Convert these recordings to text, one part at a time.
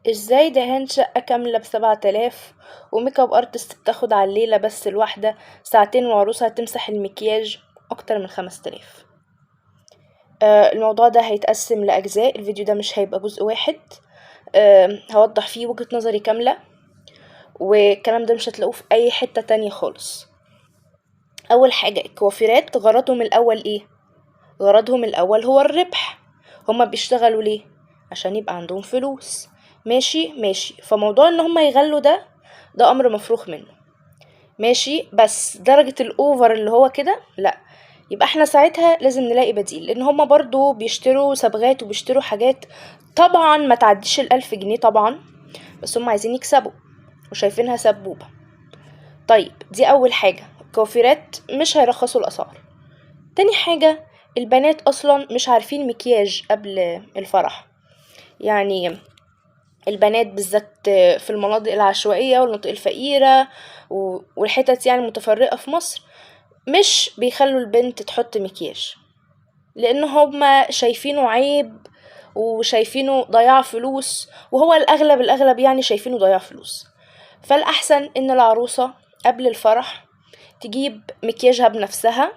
ازاي دهان شقة كاملة ب7000 وميك اب ارتست بتاخد على الليلة بس الواحدة ساعتين وعروسة هتمسح المكياج اكتر من 5000؟ الموضوع ده هيتقسم لأجزاء، الفيديو ده مش هيبقى جزء واحد. هوضح فيه وجهة نظري كاملة، والكلام ده مش هتلاقوه في اي حتة تانية خالص. اول حاجة، الكوافيرات غرضهم الاول ايه؟ غرضهم الاول هو الربح. هما بيشتغلوا ليه؟ عشان يبقى عندهم فلوس. ماشي، فموضوع ان هما يغلوا ده امر مفروغ منه. ماشي، بس درجة الاوفر اللي هو كده لا، يبقى احنا ساعتها لازم نلاقي بديل، لان هما برضو بيشتروا صبغات وبيشتروا حاجات طبعا ما تعديش ال1000 جنيه طبعا، بس هما عايزين يكسبوا وشايفينها سبوبة. طيب دي اول حاجة، الكوافيرات مش هيرخصوا الاسعار. تاني حاجة، البنات اصلا مش عارفين مكياج قبل الفرح. يعني البنات بالذات في المناطق العشوائية والمناطق الفقيرة والحتت يعني المتفرقة في مصر مش بيخلوا البنت تحط مكياج، لان هما شايفينه عيب وشايفينه ضياع فلوس، وهو الاغلب يعني شايفينه ضياع فلوس. فالاحسن ان العروسة قبل الفرح تجيب مكياجها بنفسها.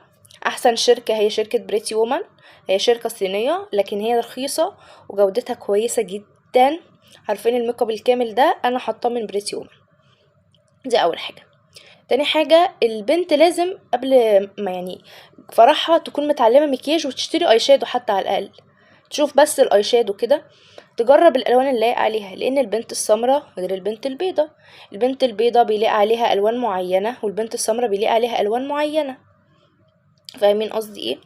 احسن شركة هي شركة بريتي وومن، هي شركة صينية لكن هي رخيصة وجودتها كويسة جدا. عارفين الميك اب الكامل ده انا حاطاه من بريتي وومن. دي اول حاجة. تاني حاجة، البنت لازم قبل ما يعني فرحها تكون متعلمة مكياج وتشتري اي شادو حتى على الاقل، تشوف بس الاي شادو كده، تجرب الالوان اللي لايقه عليها، لان البنت السمراء غير البنت البيضة. البنت البيضة بيلاقي عليها الوان معينة والبنت السمراء بيلاقي عليها الوان معينة. فاهمين قصدي ايه؟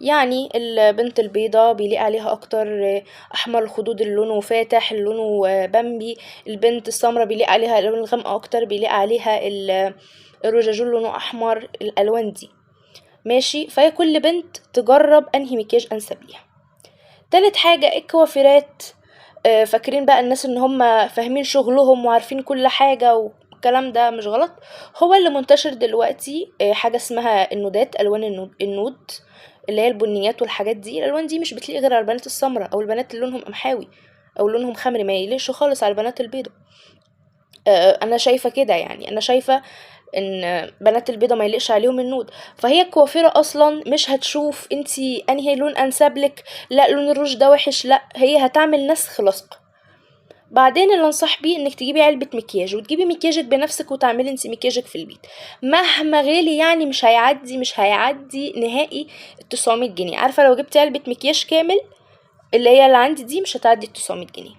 يعني البنت البيضة بيلاقي عليها اكتر احمر الخدود اللي لونه فاتح اللي لونه بامبي. البنت السمراء بيلاقي عليها الالوان الغامقة اكتر، بيلاقي عليها الرجاجول لونه احمر، الالوان دي. ماشي، فهي كل بنت تجرب انهي مكياج انسب ليها. تالت حاجة، الكوافيرات فاكرين بقى الناس ان هم فاهمين شغلهم وعارفين كل حاجة، والكلام ده مش غلط. هو اللي منتشر دلوقتي حاجة اسمها النودات، الوان النود اللي هي البنيات والحاجات دي. الالوان دي مش بتليق غير على البنات السمراء او البنات اللي لونهم قمحاوي او لونهم خمري، ما يليقش خالص على البنات البيضة. انا شايفة كده، يعني انا شايفة ان بنات البيضة ما يليقش عليهم النود. فهي الكوافيرة اصلا مش هتشوف انتي انهي لون انسبلك، لا لون الروج ده وحش، لا هي هتعمل نسخ لصق. بعدين اللي انصح بيه انك تجيبي علبة مكياج وتجيبي مكياجك بنفسك وتعملي انتي مكياجك في البيت. مهما غالي يعني مش هيعدي نهائي 900 جنيه. عارفة لو جبتي علبة مكياج كامل اللي هي اللي عندي دي مش هتعدي 900 جنيه.